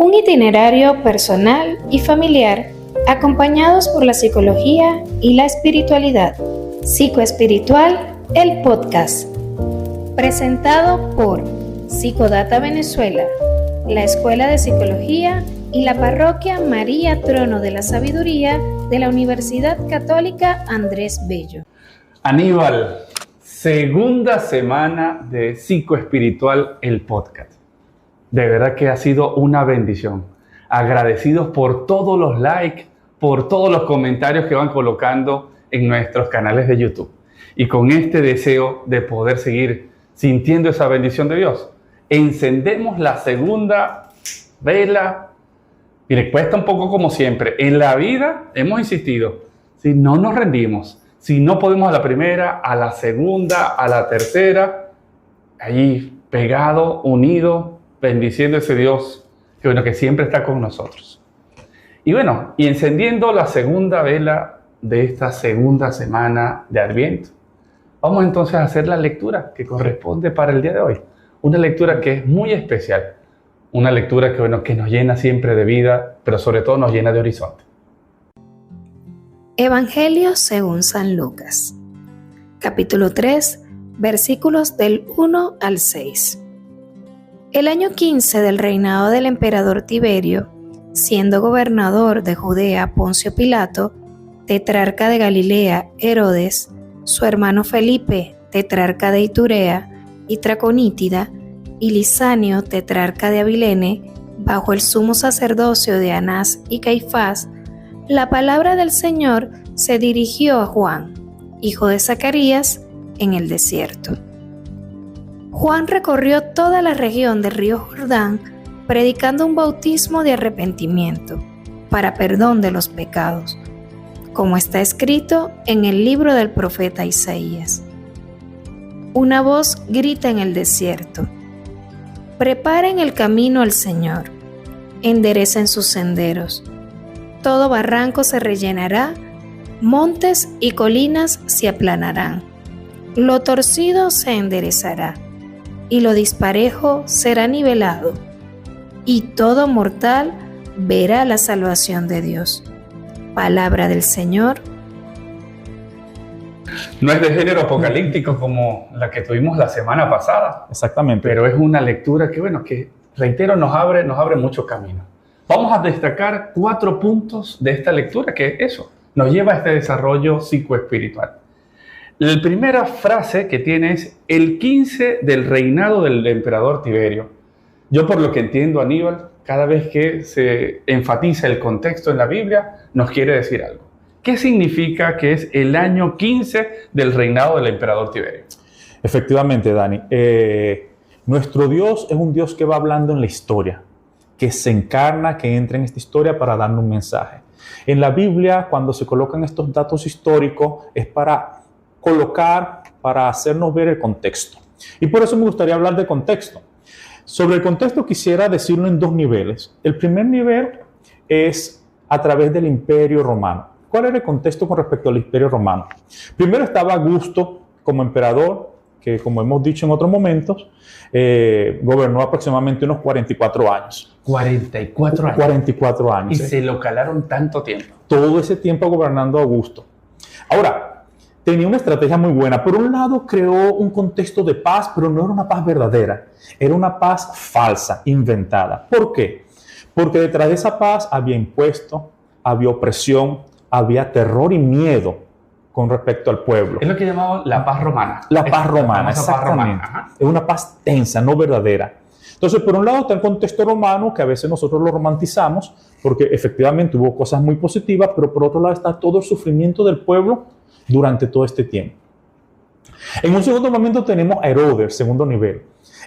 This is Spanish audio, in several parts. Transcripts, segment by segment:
Un itinerario personal y familiar acompañados por la psicología y la espiritualidad. Psicoespiritual, el podcast. Presentado por Psicodata Venezuela, la Escuela de Psicología y la Parroquia María Trono de la Sabiduría de la Universidad Católica Andrés Bello. Aníbal, segunda semana de Psicoespiritual, el podcast. De verdad que ha sido una bendición. Agradecidos por todos los likes, por todos los comentarios que van colocando en nuestros canales de YouTube. Y con este deseo de poder seguir sintiendo esa bendición de Dios, encendemos la segunda vela. Mire, cuesta un poco como siempre. En la vida hemos insistido, si no nos rendimos, si no podemos a la primera, a la segunda, a la tercera, allí pegado, unido, bendiciendo a ese Dios que siempre está con nosotros. Y encendiendo la segunda vela de esta segunda semana de Adviento, vamos entonces a hacer la lectura que corresponde para el día de hoy. Una lectura que es muy especial, una lectura que nos llena siempre de vida, pero sobre todo nos llena de horizonte. Evangelio según San Lucas, capítulo 3, versículos del 1 al 6. El año 15 del reinado del emperador Tiberio, siendo gobernador de Judea Poncio Pilato, tetrarca de Galilea Herodes, su hermano Felipe, tetrarca de Iturea y Traconítida, y Lisanio, tetrarca de Abilene, bajo el sumo sacerdocio de Anás y Caifás, la palabra del Señor se dirigió a Juan, hijo de Zacarías, en el desierto. Juan recorrió toda la región del río Jordán, predicando un bautismo de arrepentimiento para perdón de los pecados, como está escrito en el libro del profeta Isaías. Una voz grita en el desierto: preparen el camino al Señor, enderecen sus senderos. Todo barranco se rellenará, montes y colinas se aplanarán. Lo torcido se enderezará, y lo disparejo será nivelado, y todo mortal verá la salvación de Dios. Palabra del Señor. No es de género apocalíptico como la que tuvimos la semana pasada. Exactamente. Pero es una lectura que reitero, nos abre mucho camino. Vamos a destacar 4 puntos de esta lectura, que eso nos lleva a este desarrollo psicoespiritual. La primera frase que tiene es el 15 del reinado del emperador Tiberio. Yo, por lo que entiendo, Aníbal, cada vez que se enfatiza el contexto en la Biblia, nos quiere decir algo. ¿Qué significa que es el año 15 del reinado del emperador Tiberio? Efectivamente, Dani. Nuestro Dios es un Dios que va hablando en la historia, que se encarna, que entra en esta historia para darnos un mensaje. En la Biblia, cuando se colocan estos datos históricos, es para hacernos ver el contexto. Y por eso me gustaría hablar de contexto. Sobre el contexto quisiera decirlo en 2 niveles. El primer nivel es a través del Imperio Romano. ¿Cuál era el contexto con respecto al Imperio Romano? Primero estaba Augusto como emperador, que como hemos dicho en otros momentos, gobernó aproximadamente unos 44 años. 44 años. 44 años. Y se lo calaron tanto tiempo. Todo ese tiempo gobernando Augusto. Ahora, tenía una estrategia muy buena. Por un lado, creó un contexto de paz, pero no era una paz verdadera. Era una paz falsa, inventada. ¿Por qué? Porque detrás de esa paz había impuesto, había opresión, había terror y miedo con respecto al pueblo. Es lo que llamamos la paz romana. La paz romana, exactamente. Es una paz tensa, no verdadera. Entonces, por un lado está el contexto romano, que a veces nosotros lo romantizamos, porque efectivamente hubo cosas muy positivas, pero por otro lado está todo el sufrimiento del pueblo durante todo este tiempo. En un segundo momento tenemos a Herodes, segundo nivel.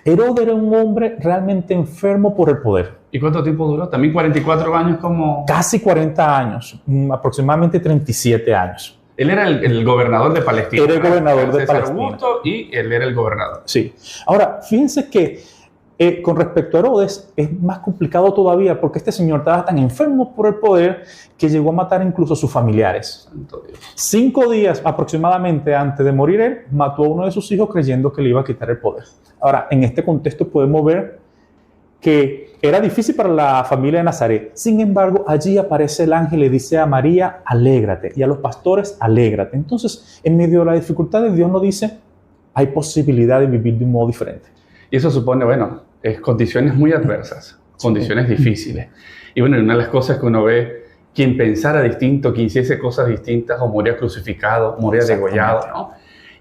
Herodes era un hombre realmente enfermo por el poder. ¿Y cuánto tiempo duró? También 44 años como... Casi 40 años, aproximadamente 37 años. Él era el gobernador de Palestina. Era el gobernador de César Palestina. Augusto, y él era el gobernador. Sí. Ahora, fíjense que con respecto a Herodes es más complicado todavía porque este señor estaba tan enfermo por el poder que llegó a matar incluso a sus familiares. Santo Dios. 5 días aproximadamente antes de morir él, mató a uno de sus hijos creyendo que le iba a quitar el poder. Ahora, en este contexto podemos ver que era difícil para la familia de Nazaret. Sin embargo, allí aparece el ángel y le dice a María, alégrate, y a los pastores, alégrate. Entonces, en medio de la dificultad de Dios nos dice, hay posibilidad de vivir de un modo diferente. Y eso supone, condiciones muy adversas, condiciones difíciles. Y una de las cosas que uno ve, quien pensara distinto, quien hiciese cosas distintas, o moría crucificado, moría degollado, ¿no?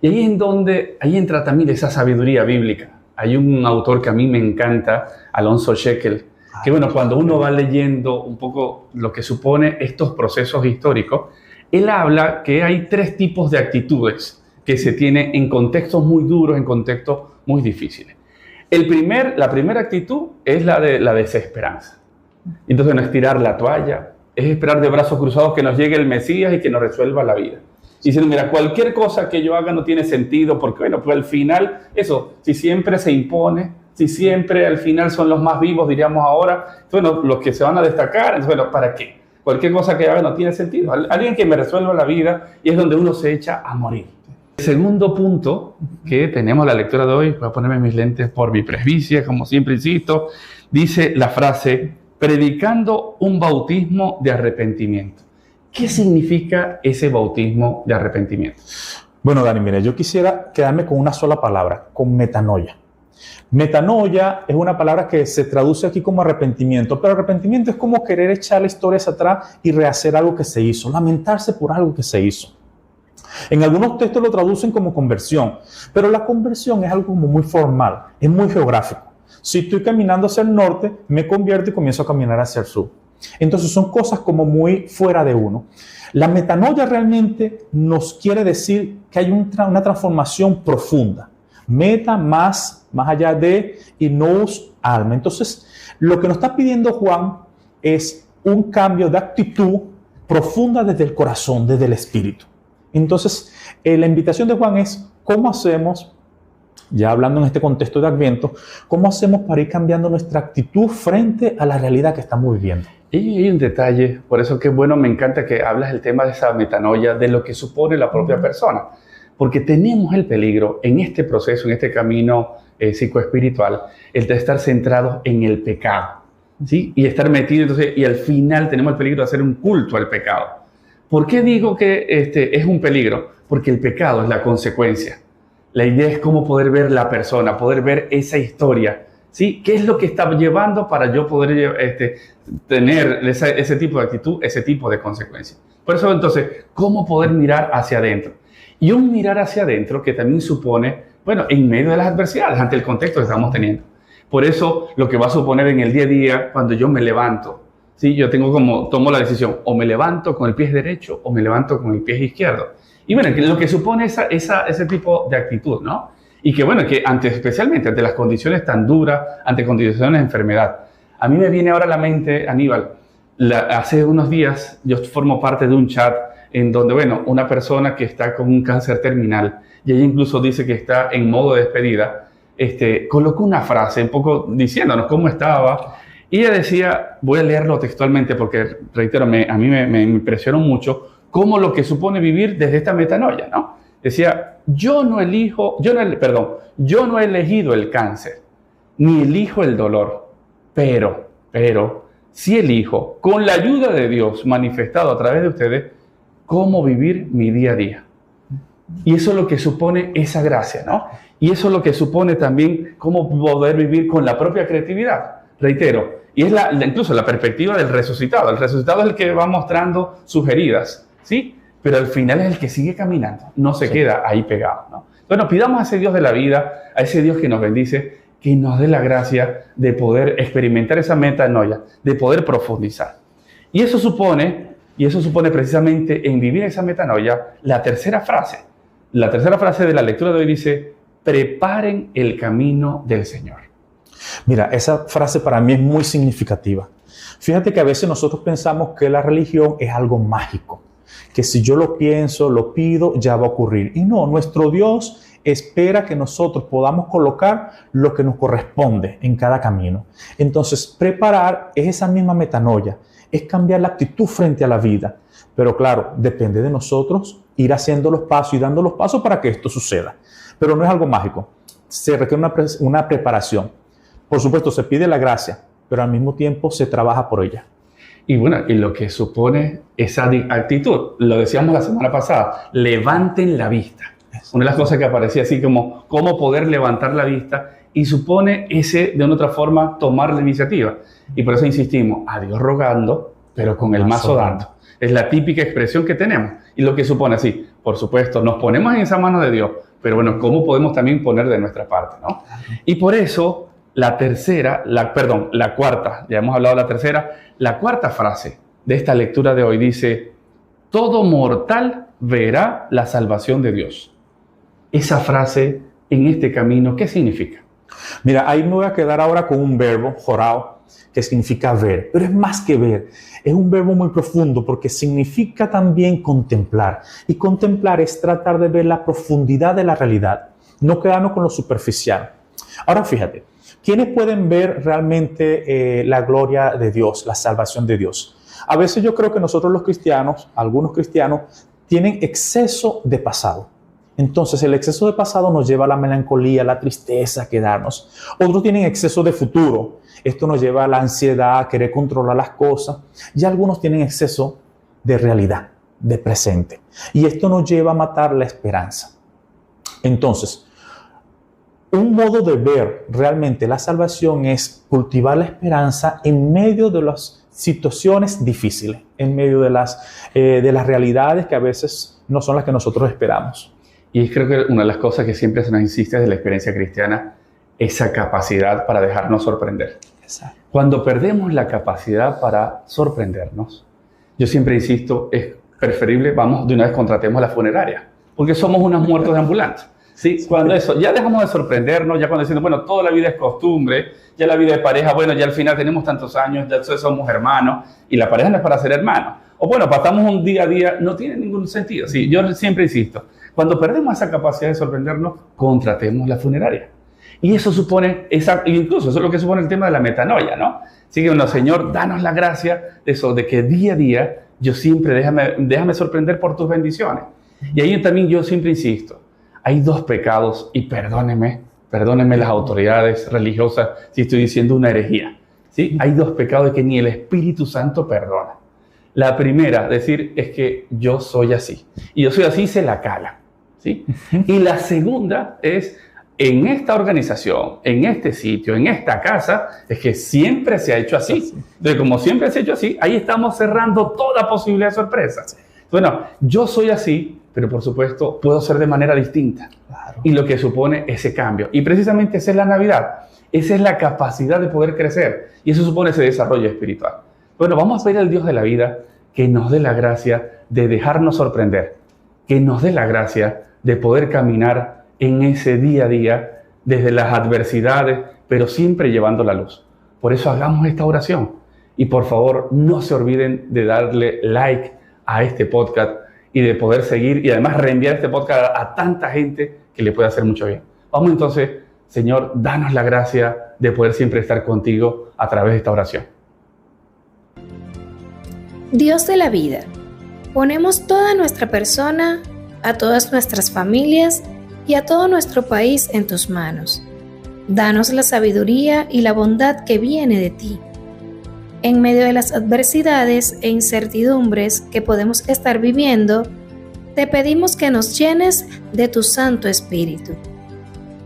Y ahí entra también esa sabiduría bíblica. Hay un autor que a mí me encanta, Alonso Shekel, que cuando uno va leyendo un poco lo que supone estos procesos históricos, él habla que hay 3 tipos de actitudes que se tienen en contextos muy duros, en contextos muy difíciles. La primera actitud es la de la desesperanza. Entonces no es tirar la toalla, es esperar de brazos cruzados que nos llegue el Mesías y que nos resuelva la vida. Diciendo, mira, cualquier cosa que yo haga no tiene sentido, porque pues al final, si siempre se impone, si siempre al final son los más vivos, diríamos ahora, los que se van a destacar, entonces, ¿para qué? Cualquier cosa que haga no tiene sentido. Alguien que me resuelva la vida, y es donde uno se echa a morir. El segundo punto que tenemos la lectura de hoy, voy a ponerme mis lentes por mi presbicia, como siempre insisto, dice la frase, predicando un bautismo de arrepentimiento. ¿Qué significa ese bautismo de arrepentimiento? Bueno, Dani, mire, yo quisiera quedarme con una sola palabra, con metanoia. Metanoia es una palabra que se traduce aquí como arrepentimiento, pero arrepentimiento es como querer echar historias atrás y rehacer algo que se hizo, lamentarse por algo que se hizo. En algunos textos lo traducen como conversión, pero la conversión es algo como muy formal, es muy geográfico. Si estoy caminando hacia el norte, me convierto y comienzo a caminar hacia el sur. Entonces son cosas como muy fuera de uno. La metanoia realmente nos quiere decir que hay una transformación profunda. Meta más allá de y nous alma. Entonces lo que nos está pidiendo Juan es un cambio de actitud profunda desde el corazón, desde el espíritu. Entonces la invitación de Juan es ¿cómo hacemos? Ya hablando en este contexto de Adviento, ¿cómo hacemos para ir cambiando nuestra actitud frente a la realidad que estamos viviendo? Y hay un detalle, por eso que me encanta que hablas el tema de esa metanoia, de lo que supone la propia persona. Porque tenemos el peligro en este proceso, en este camino psicoespiritual, el de estar centrados en el pecado, ¿sí? Y estar metido, y al final tenemos el peligro de hacer un culto al pecado. ¿Por qué digo que es un peligro? Porque el pecado es la consecuencia. La idea es cómo poder ver la persona, poder ver esa historia, ¿sí? ¿Qué es lo que está llevando para yo poder tener ese tipo de actitud, ese tipo de consecuencias? Por eso, entonces, ¿cómo poder mirar hacia adentro? Y un mirar hacia adentro que también supone, en medio de las adversidades, ante el contexto que estamos teniendo. Por eso, lo que va a suponer en el día a día, cuando yo me levanto, ¿sí? Yo tomo la decisión, o me levanto con el pie derecho o me levanto con el pie izquierdo. Y lo que supone ese tipo de actitud, ¿no? Y que especialmente ante las condiciones tan duras, ante condiciones de enfermedad. A mí me viene ahora a la mente, Aníbal, hace unos días yo formo parte de un chat en donde, una persona que está con un cáncer terminal, y ella incluso dice que está en modo de despedida, colocó una frase un poco diciéndonos cómo estaba, y ella decía, voy a leerlo textualmente porque, reitero, a mí me impresionó mucho, cómo lo que supone vivir desde esta metanoia, ¿no? Decía, yo no he elegido el cáncer, ni elijo el dolor, pero sí elijo, con la ayuda de Dios manifestado a través de ustedes, cómo vivir mi día a día. Y eso es lo que supone esa gracia, ¿no? Y eso es lo que supone también cómo poder vivir con la propia creatividad. Reitero, y es incluso la perspectiva del resucitado. El resucitado es el que va mostrando sus heridas, ¿sí? Pero al final es el que sigue caminando, no se queda ahí pegado, ¿no? Bueno, pidamos a ese Dios de la vida, a ese Dios que nos bendice, que nos dé la gracia de poder experimentar esa metanoia, de poder profundizar. Y eso supone precisamente en vivir esa metanoia la tercera frase. La tercera frase de la lectura de hoy dice, preparen el camino del Señor. Mira, esa frase para mí es muy significativa. Fíjate que a veces nosotros pensamos que la religión es algo mágico, que si yo lo pienso, lo pido, ya va a ocurrir. Y no, nuestro Dios espera que nosotros podamos colocar lo que nos corresponde en cada camino. Entonces, preparar es esa misma metanoia, es cambiar la actitud frente a la vida. Pero claro, depende de nosotros ir haciendo los pasos y dando los pasos para que esto suceda. Pero no es algo mágico, se requiere una preparación. Por supuesto, se pide la gracia, pero al mismo tiempo se trabaja por ella. Y bueno, y lo que supone esa actitud, lo decíamos la semana pasada, levanten la vista. Una de las cosas que aparecía así como cómo poder levantar la vista, y supone ese, de una otra forma, tomar la iniciativa. Y por eso insistimos, a Dios rogando, pero con el mazo dando. Es la típica expresión que tenemos. Y lo que supone así, por supuesto, nos ponemos en esa mano de Dios, pero bueno, ¿cómo podemos también poner de nuestra parte, ¿no? Y por eso, la cuarta, ya hemos hablado de la tercera, la cuarta frase de esta lectura de hoy dice, todo mortal verá la salvación de Dios. Esa frase en este camino, ¿qué significa? Mira, ahí me voy a quedar ahora con un verbo, jorao, que significa ver, pero es más que ver, es un verbo muy profundo porque significa también contemplar, y contemplar es tratar de ver la profundidad de la realidad, no quedarnos con lo superficial. Ahora fíjate, ¿quiénes pueden ver realmente la gloria de Dios, la salvación de Dios? A veces yo creo que nosotros los cristianos, algunos cristianos, tienen exceso de pasado. Entonces el exceso de pasado nos lleva a la melancolía, a la tristeza, a quedarnos. Otros tienen exceso de futuro. Esto nos lleva a la ansiedad, a querer controlar las cosas. Y algunos tienen exceso de realidad, de presente. Y esto nos lleva a matar la esperanza. Entonces, un modo de ver realmente la salvación es cultivar la esperanza en medio de las situaciones difíciles, en medio de las realidades que a veces no son las que nosotros esperamos. Y creo que una de las cosas que siempre se nos insiste de la experiencia cristiana, esa capacidad para dejarnos sorprender. Exacto. Cuando perdemos la capacidad para sorprendernos, yo siempre insisto, es preferible, vamos, de una vez contratemos la funeraria, porque somos unos muertos de ambulancia. ¿Sí? Cuando eso, ya dejamos de sorprendernos, ya cuando decimos, bueno, toda la vida es costumbre, ya la vida de pareja, bueno, ya al final tenemos tantos años, ya somos hermanos, y la pareja no es para ser hermanos. O bueno, pasamos un día a día, no tiene ningún sentido. Sí, yo siempre insisto, cuando perdemos esa capacidad de sorprendernos, contratemos la funeraria. Y eso supone, incluso eso es lo que supone el tema de la metanoia, ¿no? Así que, bueno, Señor, danos la gracia de eso, de que día a día yo siempre, déjame sorprender por tus bendiciones. Y ahí también yo siempre insisto, hay dos pecados, y perdónenme las autoridades religiosas si estoy diciendo una herejía, ¿sí? Hay dos pecados que ni el Espíritu Santo perdona. La primera, decir, es que yo soy así, y yo soy así, se la cala, ¿sí? Y la segunda es, en esta organización, en este sitio, en esta casa, es que siempre se ha hecho así. Entonces, como siempre se ha hecho así, ahí estamos cerrando toda posibilidad de sorpresa. Bueno, yo soy así, pero por supuesto puedo ser de manera distinta. Claro. Y lo que supone ese cambio. Y precisamente esa es la Navidad. Esa es la capacidad de poder crecer. Y eso supone ese desarrollo espiritual. Bueno, vamos a pedir al Dios de la vida que nos dé la gracia de dejarnos sorprender. Que nos dé la gracia de poder caminar en ese día a día desde las adversidades, pero siempre llevando la luz. Por eso hagamos esta oración. Y por favor, no se olviden de darle like a este podcast y de poder seguir y además reenviar este podcast a tanta gente que le puede hacer mucho bien. Vamos entonces, Señor, danos la gracia de poder siempre estar contigo a través de esta oración. Dios de la vida, ponemos toda nuestra persona, a todas nuestras familias y a todo nuestro país en tus manos. Danos la sabiduría y la bondad que viene de ti. En medio de las adversidades e incertidumbres que podemos estar viviendo, te pedimos que nos llenes de tu Santo Espíritu,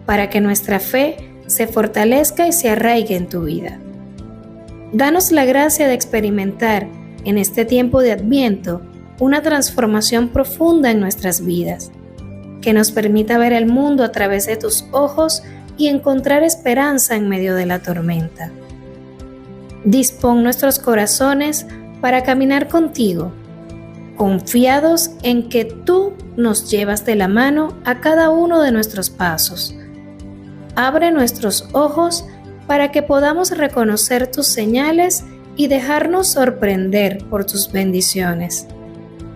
para que nuestra fe se fortalezca y se arraigue en tu vida. Danos la gracia de experimentar en este tiempo de Adviento una transformación profunda en nuestras vidas, que nos permita ver el mundo a través de tus ojos y encontrar esperanza en medio de la tormenta. Dispón nuestros corazones para caminar contigo, confiados en que tú nos llevas de la mano a cada uno de nuestros pasos. Abre nuestros ojos para que podamos reconocer tus señales y dejarnos sorprender por tus bendiciones,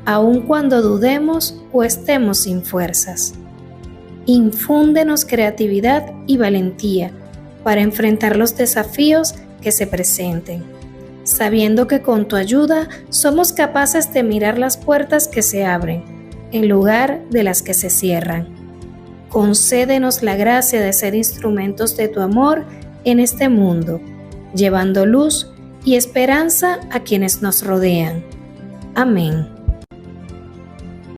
aun cuando dudemos o estemos sin fuerzas. Infúndenos creatividad y valentía para enfrentar los desafíos que se presenten, sabiendo que con tu ayuda somos capaces de mirar las puertas que se abren en lugar de las que se cierran. Concédenos la gracia de ser instrumentos de tu amor en este mundo, llevando luz y esperanza a quienes nos rodean. Amén.